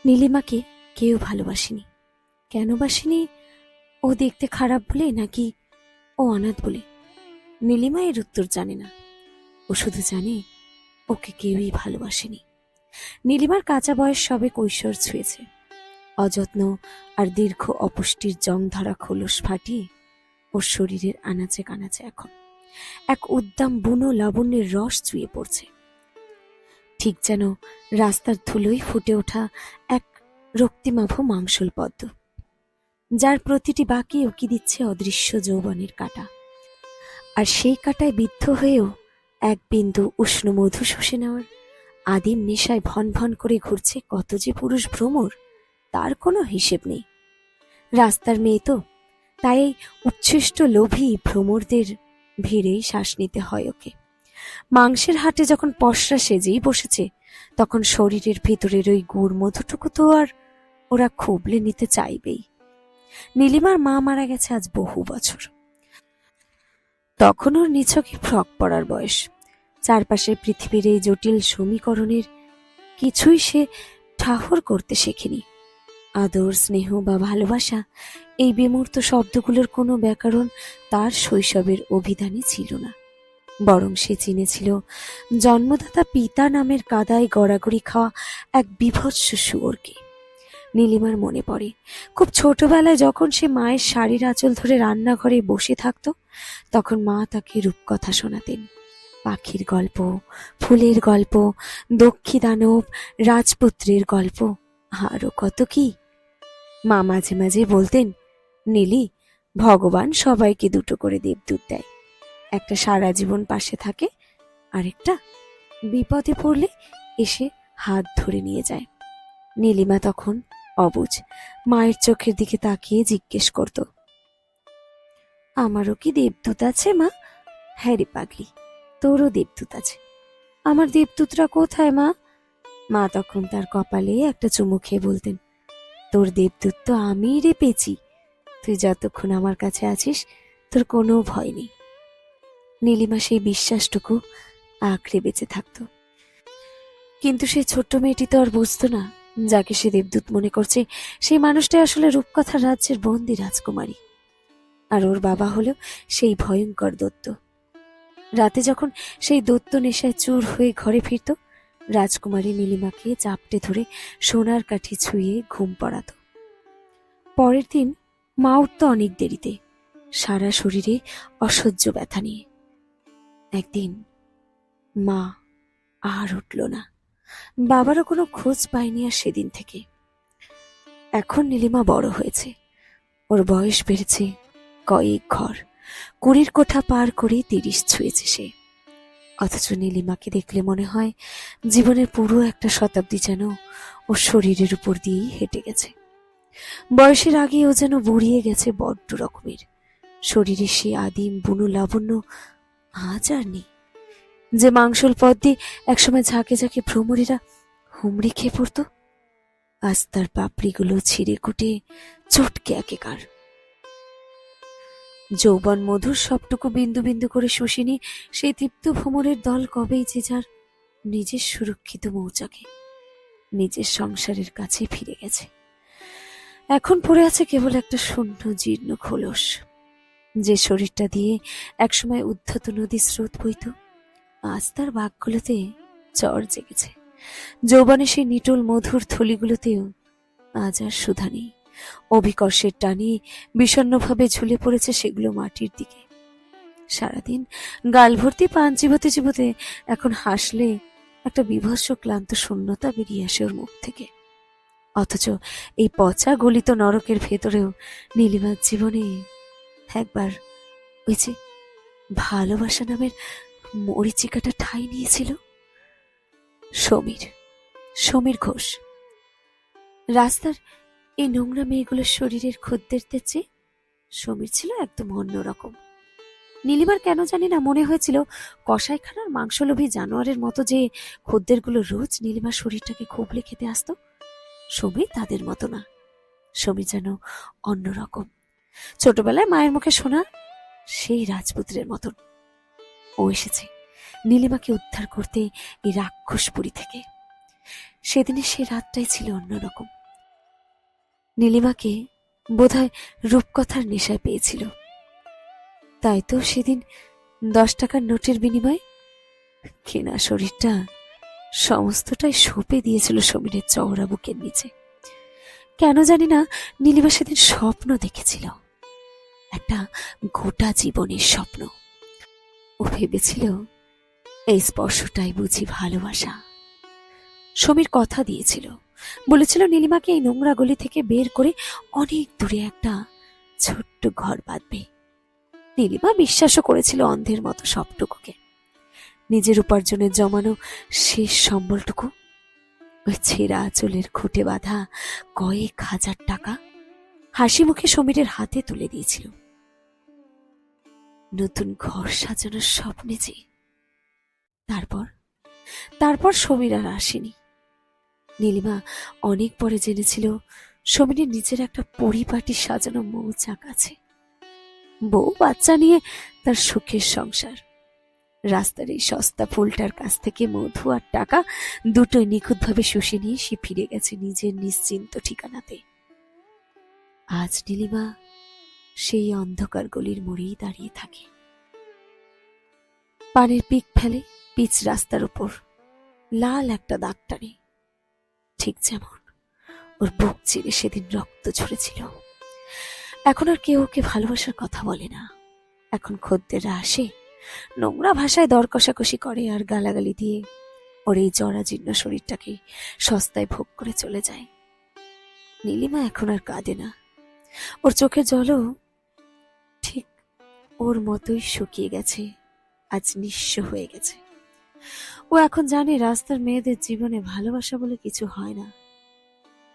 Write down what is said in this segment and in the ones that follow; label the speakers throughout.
Speaker 1: নীলিমাকে কেউ ভালোবাসেনি। কেন বাসেনি? ও দেখতে খারাপ বলে, নাকি ও অনাথ বলে? নীলিমা এর উত্তর জানে না। ও শুধু জানে ওকে কেউই ভালোবাসেনি। নীলিমার কাঁচা বয়স সবে কৈশোর ছুঁয়েছে। অযত্ন আর দীর্ঘ অপুষ্টির জং ধরা খোলস ফাটিয়ে ওর শরীরের আনাচে কানাচে এখন এক উদ্দাম বুনো লাবণ্যের রস চুইয়ে পড়ছে। ঠিক যেন রাস্তার ধুলোয় ফুটে ওঠা এক রক্তিমাভ মাংসল পদ্ম, যার প্রতিটি বাঁকে উকি দিচ্ছে অদৃশ্য যৌবনের কাঁটা। আর সেই কাঁটায় বিদ্ধ হয়েও এক বিন্দু উষ্ণ মধু শুষে নেওয়ার আদিম নেশায় ভন ভন করে ঘুরছে কত যে পুরুষ ভ্রমর, তার কোনো হিসেব নেই। রাস্তার মেয়ে তো, তাই এই উচ্ছিষ্ট লোভী ভ্রমরদের ভিড়েই শ্বাস নিতে হয় ওকে। মাংসের হাটে যখন পসরা সেজেই বসেছে, তখন শরীরের ভেতরের ওই গুড় মধুটুকু তো আর ওরা খুবলে নিতে চাইবেই। নীলিমার মা মারা গেছে আজ বহু বছর। তখন ওর নিছকই ফ্রক পরার বয়স। চারপাশের পৃথিবীর এই জটিল সমীকরণের কিছুই সে ঠাহর করতে শেখেনি। আদর, স্নেহ বা ভালোবাসা, এই বিমূর্ত শব্দগুলোর কোনো ব্যাকরণ তার শৈশবের অভিধানে ছিল না। বরং সে চিনেছিল জন্মদাতা পিতা নামের কাদায় গড়াগড়ি খাওয়া এক বিভৎস শুয়োরকে। নীলিমার মনে পড়ে খুব ছোটবেলায় যখন সে মায়ের শাড়ির আঁচল ধরে রান্নাঘরে বসে থাকত, তখন মা তাকে রূপকথা শোনাতেন। পাখির গল্প, ফুলের গল্প, দক্ষী দানব, রাজপুত্রের গল্প, আরও কত কি। মা মাঝে মাঝে বলতেন, নীলি, ভগবান সবাইকে দুটো করে দেবদূত দেয়। একটা সারা জীবন পাশে থাকে, আরেকটা বিপদে পড়লে এসে হাত ধরে নিয়ে যায়। নীলিমা তখন অবুঝ মায়ের চোখের দিকে তাকিয়ে জিজ্ঞেস করত, আমারও কি দেবদূত আছে মা? হ্যাঁ রে পাগলি, তোরও দেবদূত আছে। আমার দেবদূতরা কোথায় মা? মা তখন তার কপালে একটা চুমু খেয়ে বলতেন, তোর দেবদূত তো আমিই রে পেয়েছি। তুই যতক্ষণ আমার কাছে আছিস, তোর কোনো ভয় নেই। নীলিমা সেই বিশ্বাসটুকু আঁকড়ে বেঁচে থাকত। কিন্তু সেই ছোট্ট মেয়েটি তো আর বুঝতো না, যাকে সে দেবদূত মনে করছে, সেই মানুষটাই আসলে রূপকথার রাজ্যের বন্দী রাজকুমারী। আর ওর বাবা হলো সেই ভয়ঙ্কর দৈত্য। রাতে যখন সেই দৈত্য নেশায় চুর হয়ে ঘরে ফিরত, রাজকুমারী নীলিমাকে চাপটে ধরে সোনার কাঠি ছুঁয়ে ঘুম পড়াত। পরের দিন মা উঠত অনেক দেরিতে, সারা শরীরে অসহ্য ব্যথা নিয়ে। একদিন মা আর উঠল না। বাবারও কোনো খোঁজ পায়নি আর সেদিন থেকে। এখন নীলিমা বড় হয়েছে, ওর বয়স বেড়েছে কয়েক ঘর, 20 কোঠা পার করে 30 ছুঁয়েছে সে। অথচ নীলিমাকে দেখলে মনে হয় জীবনের পুরো একটা শতাব্দী যেন ওর শরীরের উপর দিয়েই হেঁটে গেছে। বয়সের আগে ও যেন বুড়িয়ে গেছে বড্ড রকমের। শরীরের সেই আদিম বুনো লাবণ্য আজ আর নেই। যে মাংসল পথ দিয়ে একসময় ঝাঁকে ঝাঁকে ভ্রমরীরা হুমড়ি খেয়ে পড়ত, আজ তার পাপড়িগুলো ছিঁড়ে কুটে চটকে একেকার। যৌবন মধুর সবটুকু বিন্দু বিন্দু করে শুষিনি সেই তৃপ্ত ভ্রমরের দল কবেই যে যার নিজের সুরক্ষিত মৌচাকে, নিজের সংসারের কাছে ফিরে গেছে। এখন পড়ে আছে কেবল একটা শূন্য জীর্ণ খোলস। যে শরীরটা দিয়ে একসময় উদ্ধত নদীর স্রোত বইত, আজ তার বাঘগুলোতে চর জেগেছে। যৌবনে সেই নিটোল মধুর থলিগুলোতেও আজ আর সুধা নেই। অভিকর্ষের টানে বিষণ্ণভাবে ঝুলে পড়েছে সেগুলো মাটির দিকে। সারাদিন গাল ভর্তি পান চিবোতে চিবোতে এখন হাসলে একটা বীভৎস ক্লান্ত শূন্যতা বেরিয়ে আসে ওর মুখ থেকে। অথচ এই পচা গলিত নরকের ভেতরেও নীলিমার জীবনে একবার ওই যে ভালোবাসা নামের মরিচিকাটা ঠাঁই নিয়েছিল। সমীর ঘোষ। রাস্তার এই নোংরা মেয়েগুলোর শরীরের খদ্দেরদের চেয়ে সমীর ছিল একদম অন্যরকম। নীলিমার কেন জানি না মনে হয়েছিল কসাইখানার মাংসলোভী জানোয়ারের মতো যে খদ্দেরগুলো রোজ নীলিমার শরীরটাকে খুবলে খেতে আসতো, সমীর তাদের মতো না। সমীর যেন অন্যরকম। ছোটবেলায় মায়ের মুখে শোনা সেই রাজপুত্রের মতন। ও এসেছে নীলিমাকে উদ্ধার করতে এই রাক্ষসপুরী থেকে। সেদিনের সেই রাতটাই ছিল অন্যরকম। নীলিমাকে বোধহয় রূপকথার নেশায় পেয়েছিল, তাই তো সেদিন 10 টাকার নোটের বিনিময়ে কেনা শরীরটা সমস্তটাই সঁপে দিয়েছিল সমীরের চওড়া বুকের নিচে। কেন জানি না, নীলিমা সেদিন স্বপ্ন দেখেছিল, একটা গোটা জীবনের স্বপ্ন। ও ভেবেছিল এই স্পর্শটাই বুঝি ভালোবাসা। সমীর কথা দিয়েছিল, বলেছিল নীলিমাকে এই নোংরা গলি থেকে বের করে অনেক দূরে একটা ছোট্ট ঘর বাঁধবে। নীলিমা বিশ্বাসও করেছিল অন্ধের মতো সবটুকুকে। নিজের উপার্জনের জমানো শেষ সম্বলটুকু, ওই ছেঁড়া চুলের খুঁটে বাঁধা কয়েক হাজার টাকা হাসি মুখে সমীরের হাতে তুলে দিয়েছিল। নতুন ঘর সাজানোর স্বপ্নে যে। তারপর সমীর আর আসেনি। নীলিমা অনেক পরে জেনেছিল সমীরের নিজের একটা পরিপাটি সাজানো মৌচাক আছে, বউ বাচ্চা নিয়ে তার সুখের সংসার। রাস্তার এই সস্তা ফুলটার কাছ থেকে মধু আর টাকা দুটোই নিখুঁতভাবে শুষে নিয়ে সে ফিরে গেছে নিজের নিশ্চিন্ত ঠিকানাতে। আজ নীলিমা সেই অন্ধকার গলির মোড়েই দাঁড়িয়ে থাকে, পানের পিক ফেলে পিচ রাস্তার উপর লাল একটা দাগ টানে, ঠিক যেমন ওর বুক চিরে সেদিন রক্ত ঝরেছিল। এখন আর কেউ ওকে ভালোবাসার কথা বলে না। এখন খদ্দেররা আসে, নোংরা ভাষায় দর কষাকষি করে আর গালাগালি দিয়ে ওর এই জরাজীর্ণ শরীরটাকে সস্তায় ভোগ করে চলে যায়। নীলিমা এখন আর কাঁদে না, ওর চোখের জলও ঠিক ওর মতোই শুকিয়ে গেছে, আজ নিঃস্ব হয়ে গেছে। ও এখন জানে রাস্তার মেয়েদের জীবনে ভালোবাসা বলে কিছু হয় না।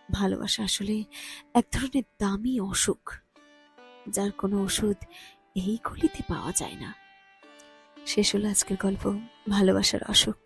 Speaker 1: ভালোবাসা আসলে এক ধরনের দামি অসুখ, যার কোনো ওষুধ এই গলিতে পাওয়া যায় না। শেষ হলো আজকের গল্প, ভালোবাসার অসুখ।